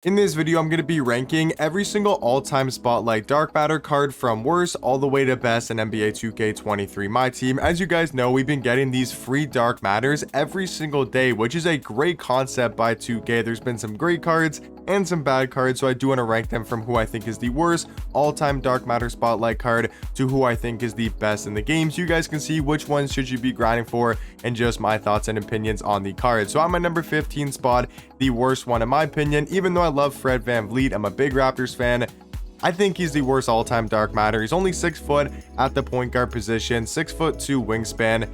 In this video, I'm going to be ranking every single all-time Spotlight Dark Matter card from worst all the way to best in NBA 2K23 Myteam. As you guys know, we've been getting these free Dark Matters every single day, which is a great concept by 2K. There's been some great cards and some bad cards, so I do want to rank them from who I think is the worst all-time Dark Matter Spotlight card to who I think is the best in the game, so you guys can see which ones should you be grinding for and just my thoughts and opinions on the card. So at my number 15 spot, the worst one in my opinion, even though I love Fred VanVleet, I'm a big Raptors fan, I think he's the worst all-time Dark Matter. He's only 6 foot at the point guard position, 6'2" wingspan.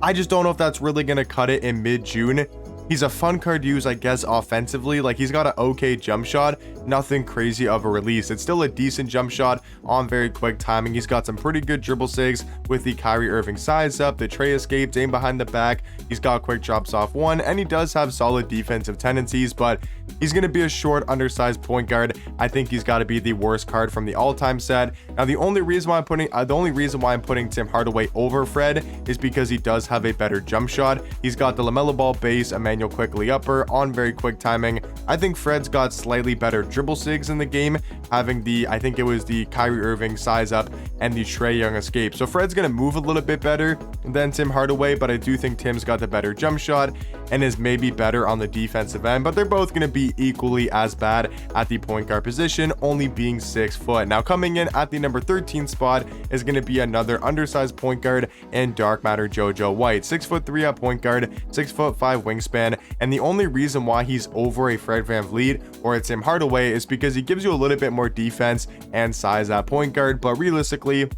I just don't know if that's really going to cut it in mid-June. He's a fun card to use, I guess, offensively. Like, he's got an okay jump shot, nothing crazy of a release. It's still a decent jump shot on very quick timing. He's got some pretty good dribble sigs with the Kyrie Irving size up, the tray escape, aim behind the back. He's got quick drops off one, and he does have solid defensive tendencies, but he's going to be a short, undersized point guard. I think he's got to be the worst card from the all-time set. Now, the only reason why I'm putting Tim Hardaway over Fred is because he does have a better jump shot. He's got the LaMelo Ball base, a quickly upper on very quick timing. I think Fred's got slightly better dribble sigs in the game, having I think it was the Kyrie Irving size up and the Trae Young escape. So Fred's going to move a little bit better than Tim Hardaway, but I do think Tim's got the better jump shot and is maybe better on the defensive end, but they're both going to be equally as bad at the point guard position, only being 6 foot. Now, coming in at the number 13 spot is going to be another undersized point guard and Dark Matter JoJo White, 6'3" at point guard, 6'5" wingspan. And the only reason why he's over a Fred VanVleet or a Tim Hardaway is because he gives you a little bit more defense and size at point guard, but realistically,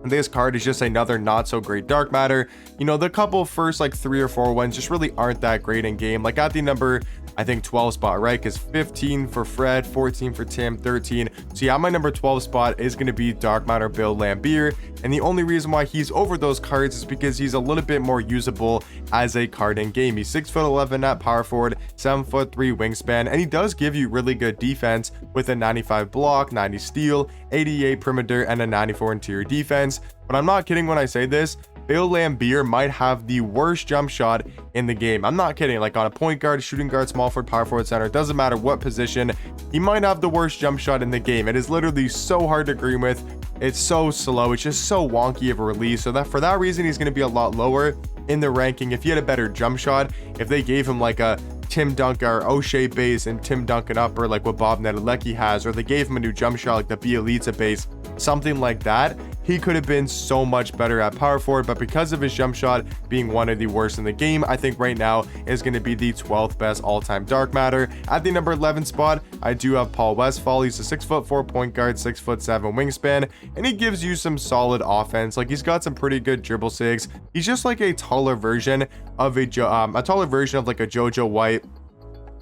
this card is just another not so great Dark Matter. You know, the couple first like 3 or 4 ones just really aren't that great in game. Like at the number, I think 12 spot, right? Because 15 for Fred, 14 for Tim, 13. So yeah, my number 12 spot is going to be Dark Matter Bill Laimbeer. And the only reason why he's over those cards is because he's a little bit more usable as a card in game. He's 6'11" at power forward, 7'3" wingspan, and he does give you really good defense with a 95 block, 90 steal, 88 perimeter, and a 94 interior defense. But I'm not kidding when I say this. Bill Laimbeer might have the worst jump shot in the game. I'm not kidding. Like on a point guard, shooting guard, small forward, power forward, center, it doesn't matter what position, he might have the worst jump shot in the game. It is literally so hard to agree with. It's so slow. It's just so wonky of a release. So that for that reason, he's going to be a lot lower in the ranking. If he had a better jump shot, if they gave him like a Tim Duncan or O'Shea base and Tim Duncan upper like what Bob Nedelecki has, or they gave him a new jump shot like the Bielitsa base, something like that, he could have been so much better at power forward. But because of his jump shot being one of the worst in the game, I think right now is going to be the 12th best all-time Dark Matter. At the number 11 spot, I do have Paul Westphal. He's a 6'4" point guard, 6'7" wingspan, and he gives you some solid offense. Like he's got some pretty good dribble sigs. He's just like a taller version of like a JoJo White,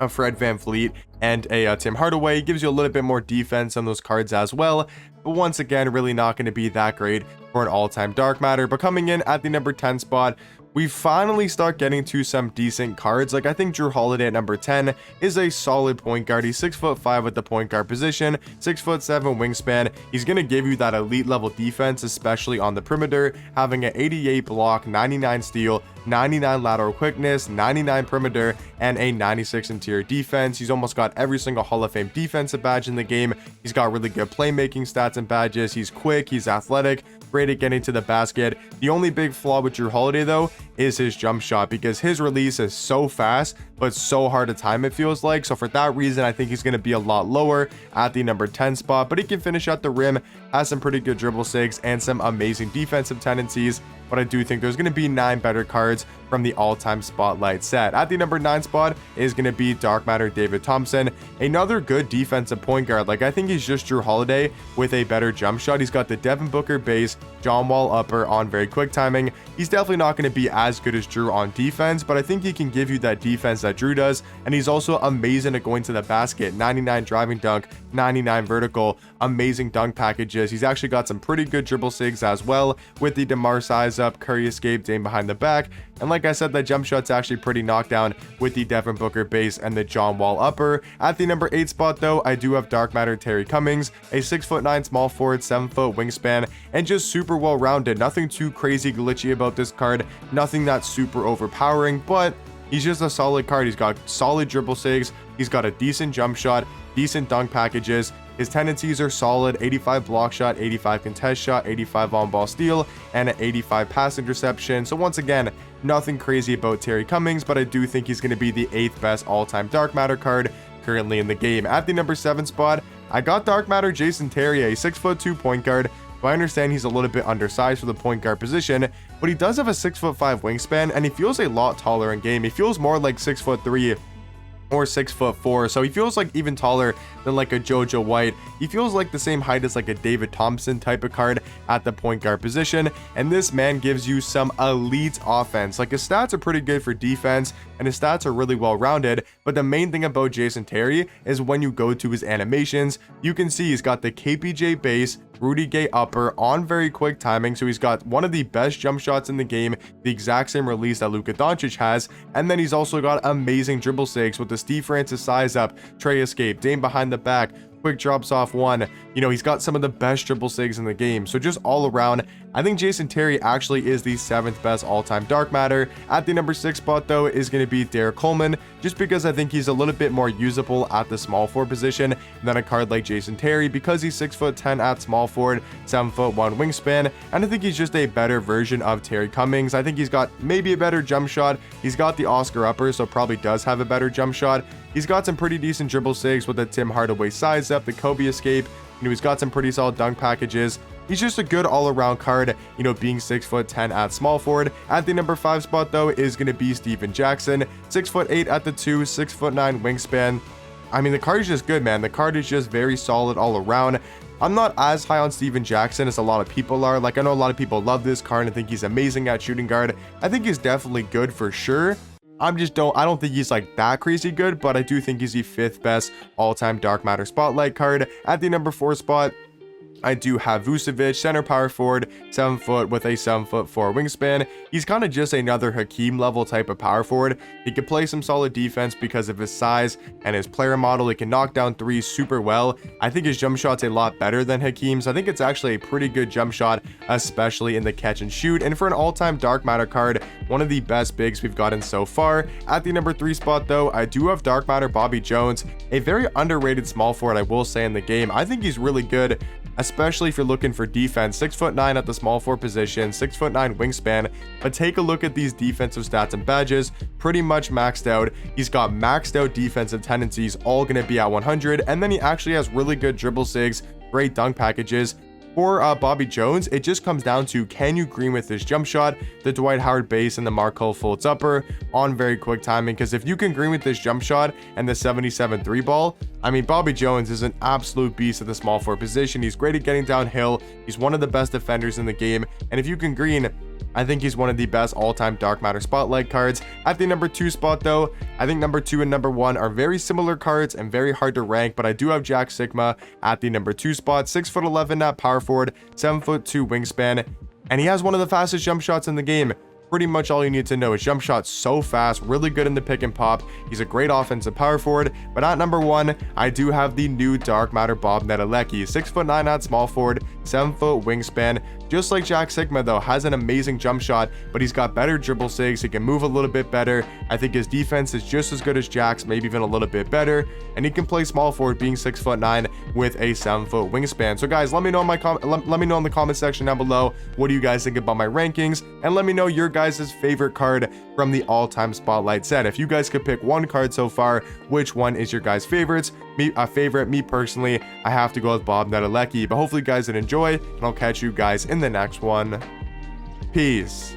a Fred VanVleet, and a Tim Hardaway. He gives you a little bit more defense on those cards as well, but once again, really not going to be that great for an all-time Dark Matter. But coming in at the number 10 spot, we finally start getting to some decent cards. Like I think Drew Holiday at number 10 is a solid point guard. He's 6'5" at the point guard position, 6'7" wingspan. He's going to give you that elite level defense, especially on the perimeter, having an 88 block, 99 steal, 99 lateral quickness, 99 perimeter, and a 96 interior defense. He's almost got every single Hall of Fame defensive badge in the game. He's got really good playmaking stats and badges. He's quick, he's athletic, great at getting to the basket. The only big flaw with Drew Holiday though is his jump shot, because his release is so fast but so hard to time, it feels like. So for that reason, I think he's going to be a lot lower at the number 10 spot, but he can finish at the rim, has some pretty good dribble sigs and some amazing defensive tendencies. But I do think there's going to be 9 better cards from the all-time Spotlight set. At the number 9 spot is going to be Dark Matter David Thompson, another good defensive point guard. Like I think he's just Drew Holiday with a better jump shot. He's got the Devin Booker base, John Wall upper on very quick timing. He's definitely not going to be as good as Drew on defense, but I think he can give you that defense that Drew does, and he's also amazing at going to the basket. 99 driving dunk, 99 vertical, amazing dunk packages. He's actually got some pretty good dribble sigs as well with the DeMar size up, Curry escape, aim behind the back, and like I said, that jump shot's actually pretty knocked down with the Devin Booker base and the John Wall upper. At the number 8 spot though, I do have Dark Matter Terry Cummings, a 6'9" small forward, 7 foot wingspan, and just super well rounded. Nothing too crazy glitchy about this card, nothing that's super overpowering, but he's just a solid card. He's got solid dribble saves, he's got a decent jump shot, decent dunk packages. His tendencies are solid: 85 block shot, 85 contest shot, 85 on ball steal, and an 85 pass interception. So once again, nothing crazy about Terry Cummings, but I do think he's going to be the 8th best all-time Dark Matter card currently in the game. At the number 7 spot, I got Dark Matter Jason Terry, a 6'2" point guard. I understand he's a little bit undersized for the point guard position, but he does have a 6'5" wingspan, and he feels a lot taller in game. He feels more like 6'3" or 6'4", so he feels like even taller than like a JoJo White. He feels like the same height as like a David Thompson type of card at the point guard position, and this man gives you some elite offense. Like, his stats are pretty good for defense, and his stats are really well rounded, but the main thing about Jason Terry is when you go to his animations, you can see he's got the KPJ base, Rudy Gay upper on very quick timing, so he's got one of the best jump shots in the game, the exact same release that Luka Doncic has, and then he's also got amazing dribble saves with the Steve Francis size up, Trey escape, Dame behind the back, quick drops off one. You know, he's got some of the best dribble saves in the game. So just all around, I think Jason Terry actually is the 7th best all-time Dark Matter. At the number 6 spot though is going to be Derek Coleman, just because I think he's a little bit more usable at the small forward position than a card like Jason Terry, because he's 6'10" at small forward, 7'1" wingspan, and I think he's just a better version of Terry Cummings. I think he's got maybe a better jump shot. He's got the Oscar upper, so probably does have a better jump shot. He's got some pretty decent dribble saves with the Tim Hardaway size up, the Kobe escape. You know, he's got some pretty solid dunk packages. He's just a good all-around card, you know, being 6'10" at small forward. At the number 5 spot though is going to be Steven Jackson, 6'8" at the 2, 6'9" wingspan. I mean, the card is just good, man. The card is just very solid all around. I'm not as high on Steven Jackson as a lot of people are. Like, I know a lot of people love this card and think he's amazing at shooting guard. I think he's definitely good for sure. I don't think he's like that crazy good, but I do think he's the 5th best all-time Dark Matter Spotlight card. At the number 4 spot, I do have Vucevic, center power forward, 7 foot with a 7'4" wingspan. He's kind of just another Hakeem level type of power forward. He can play some solid defense because of his size and his player model. He can knock down threes super well. I think his jump shot's a lot better than Hakeem's. I think it's actually a pretty good jump shot, especially in the catch and shoot. And for an all-time Dark Matter card, one of the best bigs we've gotten so far. At the number 3 spot though, I do have Dark Matter Bobby Jones, a very underrated small forward, I will say, in the game. I think he's really good, especially if you're looking for defense. 6'9" at the small forward position, 6'9" wingspan. But take a look at these defensive stats and badges, pretty much maxed out. He's got maxed out defensive tendencies, all going to be at 100, and then he actually has really good dribble saves, great dunk packages. For Bobby Jones, it just comes down to, can you green with this jump shot, the Dwight Howard base, and the Markelle Fultz upper on very quick timing? Because if you can green with this jump shot and the 77 3 ball, I mean, Bobby Jones is an absolute beast at the small forward position. He's great at getting downhill. He's one of the best defenders in the game. And if you can green, I think he's one of the best all-time Dark Matter Spotlight cards. At the number 2 spot though, I think number 2 and number 1 are very similar cards and very hard to rank, but I do have Jack Sigma at the number 2 spot, 6'11" at power forward, 7'2" wingspan, and he has one of the fastest jump shots in the game. Pretty much all you need to know is jump shot so fast, really good in the pick and pop. He's a great offensive power forward. But at number 1, I do have the new Dark Matter Bob Nedelecki, 6'9" at small forward, 7 foot wingspan. Just like Jack Sigma though, has an amazing jump shot, but he's got better dribble saves. He can move a little bit better. I think his defense is just as good as Jack's, maybe even a little bit better, and he can play small forward, being 6'9" with a 7 foot wingspan. So guys, let me know in the comment section down below, what do you guys think about my rankings, and let me know your guys' favorite card from the all-time Spotlight set. If you guys could pick one card so far, which one is your guys' favorites? Me personally, I have to go with Bob Nedelecki. But hopefully you guys did enjoy, and I'll catch you guys in the next one. Peace.